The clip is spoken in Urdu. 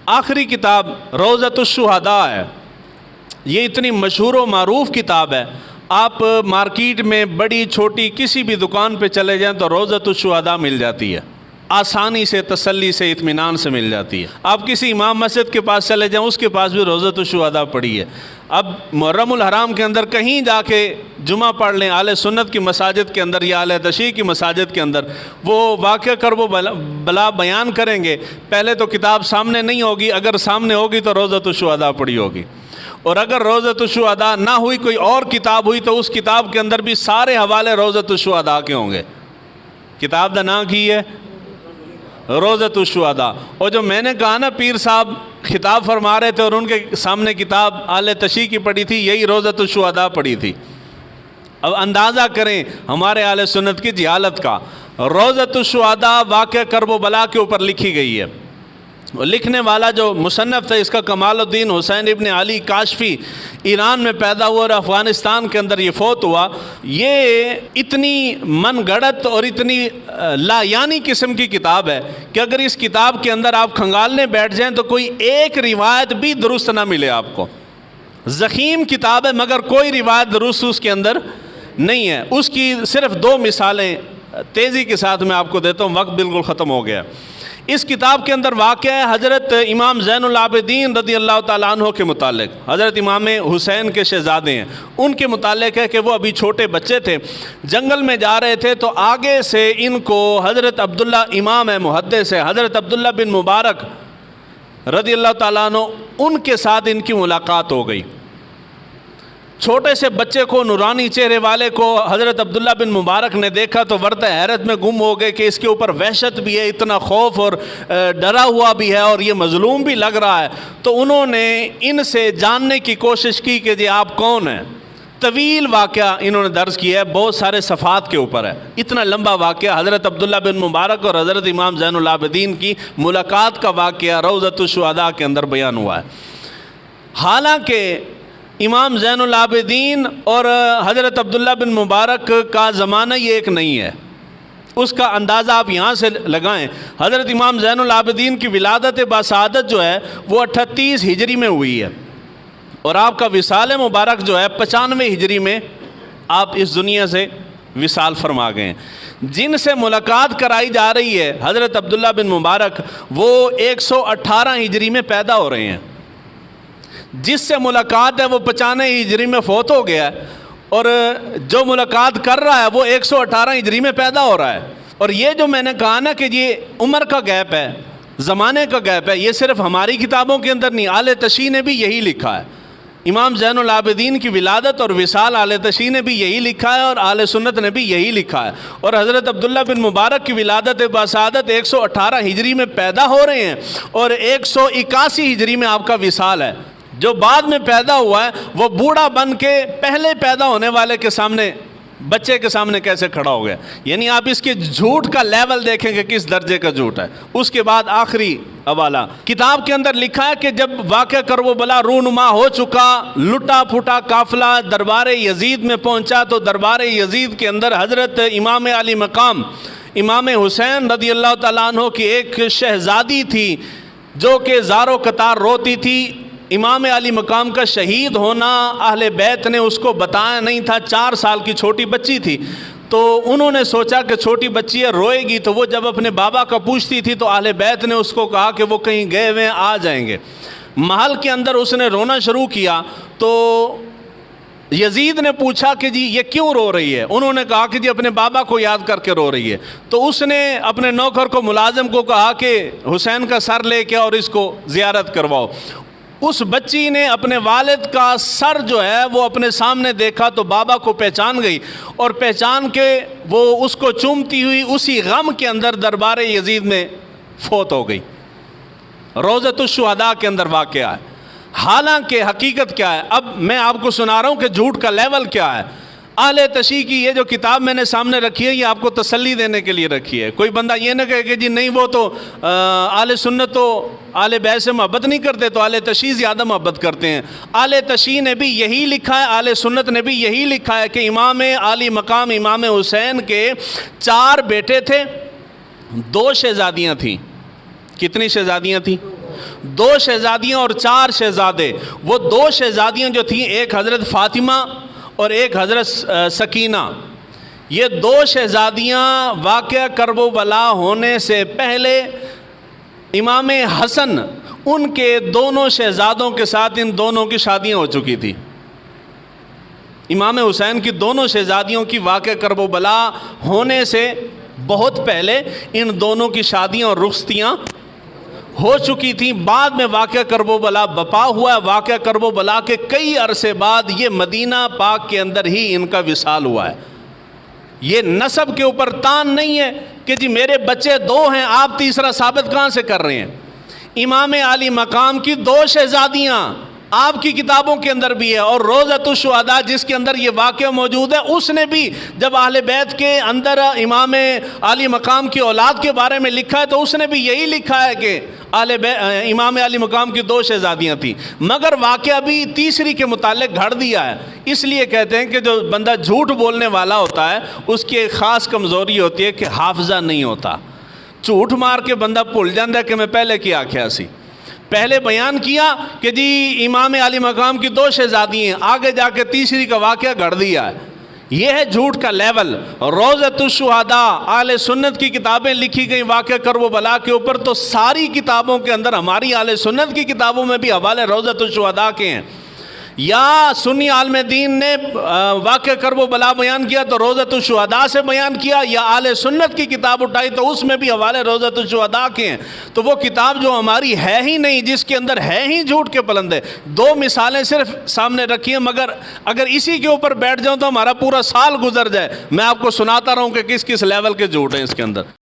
آخری کتاب روضۃ الشہداء ہے. یہ اتنی مشہور و معروف کتاب ہے، آپ مارکیٹ میں بڑی چھوٹی کسی بھی دکان پہ چلے جائیں تو روضۃ الشہداء مل جاتی ہے، آسانی سے، تسلی سے، اطمینان سے مل جاتی ہے. آپ کسی امام مسجد کے پاس چلے جائیں، اس کے پاس بھی روضۃ الشہداء پڑھی ہے. اب محرم الحرام کے اندر کہیں جا کے جمعہ پڑھ لیں، اہل سنت کی مساجد کے اندر یا اہل تشیع کی مساجد کے اندر، وہ واقعہ کرب و بلا بیان کریں گے. پہلے تو کتاب سامنے نہیں ہوگی، اگر سامنے ہوگی تو روضۃ الشہداء پڑھی ہوگی، اور اگر روضۃ الشہداء نہ ہوئی، کوئی اور کتاب ہوئی، تو اس کتاب کے اندر بھی سارے حوالے روضۃ الشہداء کے ہوں گے. کتاب دا نام کی ہے روضۃ الشہداء. اور جو میں نے کہا نا پیر صاحب خطاب فرما رہے تھے اور ان کے سامنے کتاب اہل تشیع کی پڑھی تھی، یہی روضۃ الشہداء پڑھی تھی. اب اندازہ کریں ہمارے اہل سنت کی جہالت کا. روضۃ الشہداء واقعہ کرب و بلا کے اوپر لکھی گئی ہے. لکھنے والا جو مصنف تھا، اس کا کمال الدین حسین ابن علی کاشفی، ایران میں پیدا ہوا اور افغانستان کے اندر یہ فوت ہوا. یہ اتنی من گڑت اور اتنی لا یعنی قسم کی کتاب ہے کہ اگر اس کتاب کے اندر آپ کھنگالنے بیٹھ جائیں تو کوئی ایک روایت بھی درست نہ ملے آپ کو. ضخیم کتاب ہے مگر کوئی روایت درست اس کے اندر نہیں ہے. اس کی صرف 2 مثالیں تیزی کے ساتھ میں آپ کو دیتا ہوں، وقت بالکل ختم ہو گیا. اس کتاب کے اندر واقعہ ہے حضرت امام زین العابدین رضی اللہ تعالیٰ عنہ کے متعلق. حضرت امام حسین کے شہزادے ہیں، ان کے متعلق ہے کہ وہ ابھی چھوٹے بچے تھے، جنگل میں جا رہے تھے تو آگے سے ان کو حضرت عبداللہ، امام ہے، محدث ہے، حضرت عبداللہ بن مبارک رضی اللہ تعالیٰ عنہ، ان کے ساتھ ان کی ملاقات ہو گئی. چھوٹے سے بچے کو، نورانی چہرے والے کو حضرت عبداللہ بن مبارک نے دیکھا تو ورطہ حیرت میں گم ہو گئے کہ اس کے اوپر وحشت بھی ہے، اتنا خوف اور ڈرا ہوا بھی ہے اور یہ مظلوم بھی لگ رہا ہے. تو انہوں نے ان سے جاننے کی کوشش کی کہ جی آپ کون ہیں. طویل واقعہ انہوں نے درج کیا ہے، بہت سارے صفحات کے اوپر ہے. اتنا لمبا واقعہ حضرت عبداللہ بن مبارک اور حضرت امام زین العابدین کی ملاقات کا واقعہ روضۃ الشہداء کے اندر بیان ہوا ہے. حالانکہ امام زین العابدین اور حضرت عبداللہ بن مبارک کا زمانہ یہ ایک نہیں ہے، اس کا اندازہ آپ یہاں سے لگائیں. حضرت امام زین العابدین کی ولادت باسعادت جو ہے وہ 38 ہجری میں ہوئی ہے، اور آپ کا وصال مبارک جو ہے 95 ہجری میں آپ اس دنیا سے وصال فرما گئے ہیں. جن سے ملاقات کرائی جا رہی ہے حضرت عبداللہ بن مبارک، وہ 118 ہجری میں پیدا ہو رہے ہیں. جس سے ملاقات ہے وہ 95 ہجری میں فوت ہو گیا ہے، اور جو ملاقات کر رہا ہے وہ 118 ہجری میں پیدا ہو رہا ہے. اور یہ جو میں نے کہا نا کہ یہ عمر کا گیپ ہے، زمانے کا گیپ ہے، یہ صرف ہماری کتابوں کے اندر نہیں، اہل تشیع نے بھی یہی لکھا ہے. امام زین العابدین کی ولادت اور وصال اہل تشیع نے بھی یہی لکھا ہے اور اہل سنت نے بھی یہی لکھا ہے. اور حضرت عبداللہ بن مبارک کی ولادت باسعادت 118 ہجری میں پیدا ہو رہے ہیں، اور 181 ہجری میں آپ کا وصال ہے. جو بعد میں پیدا ہوا ہے وہ بوڑھا بن کے پہلے پیدا ہونے والے کے سامنے، بچے کے سامنے کیسے کھڑا ہو گیا. یعنی آپ اس کے جھوٹ کا لیول دیکھیں کہ کس درجے کا جھوٹ ہے. اس کے بعد آخری حوالہ کتاب کے اندر لکھا ہے کہ جب واقعہ کرب و بلا رونما ہو چکا، لٹا پھٹا قافلہ دربار یزید میں پہنچا، تو دربار یزید کے اندر حضرت امام علی مقام امام حسین رضی اللہ تعالیٰ عنہ کی ایک شہزادی تھی جو کہ زارو قطار روتی تھی. امام علی مقام کا شہید ہونا اہل بیت نے اس کو بتایا نہیں تھا، 4 سال کی چھوٹی بچی تھی. تو انہوں نے سوچا کہ چھوٹی بچی ہے، روئے گی، تو وہ جب اپنے بابا کا پوچھتی تھی تو اہل بیت نے اس کو کہا کہ وہ کہیں گئے ہوئے آ جائیں گے. محل کے اندر اس نے رونا شروع کیا تو یزید نے پوچھا کہ جی یہ کیوں رو رہی ہے. انہوں نے کہا کہ جی اپنے بابا کو یاد کر کے رو رہی ہے. تو اس نے اپنے نوکر کو، ملازم کو کہا کہ حسین کا سر لے کے اور اس کو زیارت کرواؤ. اس بچی نے اپنے والد کا سر جو ہے وہ اپنے سامنے دیکھا تو بابا کو پہچان گئی، اور پہچان کے وہ اس کو چومتی ہوئی اسی غم کے اندر دربار یزید میں فوت ہو گئی. روضۃ الشہداء کے اندر واقعہ ہے. حالانکہ حقیقت کیا ہے، اب میں آپ کو سنا رہا ہوں کہ جھوٹ کا لیول کیا ہے. اہل تشیع کی یہ جو کتاب میں نے سامنے رکھی ہے یہ آپ کو تسلی دینے کے لیے رکھی ہے. کوئی بندہ یہ نہ کہے کہ جی نہیں وہ تو اہل سنت تو اہل بیت سے محبت نہیں کرتے، تو اہل تشیع زیادہ محبت کرتے ہیں. اہل تشیع نے بھی یہی لکھا ہے، اہل سنت نے بھی یہی لکھا ہے کہ امام علی مقام امام حسین کے 4 بیٹے تھے، 2 شہزادیاں تھیں. کتنی شہزادیاں تھیں؟ 2 شہزادیاں اور 4 شہزادے. وہ 2 شہزادیاں جو تھیں، ایک حضرت فاطمہ اور ایک حضرت سکینہ، یہ 2 شہزادیاں واقعہ کرب و بلا ہونے سے پہلے امام حسن ان کے دونوں شہزادوں کے ساتھ ان دونوں کی شادیاں ہو چکی تھی. امام حسین کی دونوں شہزادیوں کی واقعہ کرب و بلا ہونے سے بہت پہلے ان دونوں کی شادیاں اور رخصتیاں ہو چکی تھیں. بعد میں واقعہ کرب و بلا بپا ہوا ہے. واقعہ کرب و بلا کے کئی عرصے بعد یہ مدینہ پاک کے اندر ہی ان کا وصال ہوا ہے. یہ نسب کے اوپر تان نہیں ہے کہ جی میرے بچے 2 ہیں، آپ تیسرا ثابت کہاں سے کر رہے ہیں. امام عالی مقام کی 2 شہزادیاں آپ کی کتابوں کے اندر بھی ہے، اور روضۃ الشہداء جس کے اندر یہ واقعہ موجود ہے، اس نے بھی جب اہل بیت کے اندر امام عالی مقام کی اولاد کے بارے میں لکھا ہے تو اس نے بھی یہی لکھا ہے کہ امام عالی مقام کی 2 شہزادیاں تھیں، مگر واقعہ بھی تیسری کے متعلق گھڑ دیا ہے. اس لیے کہتے ہیں کہ جو بندہ جھوٹ بولنے والا ہوتا ہے اس کی ایک خاص کمزوری ہوتی ہے کہ حافظہ نہیں ہوتا. جھوٹ مار کے بندہ بھول جاتا ہے کہ میں پہلے کیا آکھیا سی. پہلے بیان کیا کہ جی امام عالی مقام کی 2 شہزادی ہیں، آگے جا کے تیسری کا واقعہ گھڑ دیا ہے. یہ ہے جھوٹ کا لیول. روضۃ الشہداء اہل سنت کی کتابیں لکھی گئی واقعہ کرب و بلا کے اوپر، تو ساری کتابوں کے اندر ہماری اہل سنت کی کتابوں میں بھی حوالے روضۃ الشہداء کے ہیں. یا سنی عالم دین نے واقعہ کرب و بلا بیان کیا تو روضۃ الشہداء سے بیان کیا، یا اہل سنت کی کتاب اٹھائی تو اس میں بھی حوالے روضۃ الشہداء کے ہیں. تو وہ کتاب جو ہماری ہے ہی نہیں، جس کے اندر ہے ہی جھوٹ کے پلندے. 2 مثالیں صرف سامنے رکھی ہیں، مگر اگر اسی کے اوپر بیٹھ جاؤں تو ہمارا پورا سال گزر جائے. میں آپ کو سناتا رہوں کہ کس کس لیول کے جھوٹ ہیں اس کے اندر.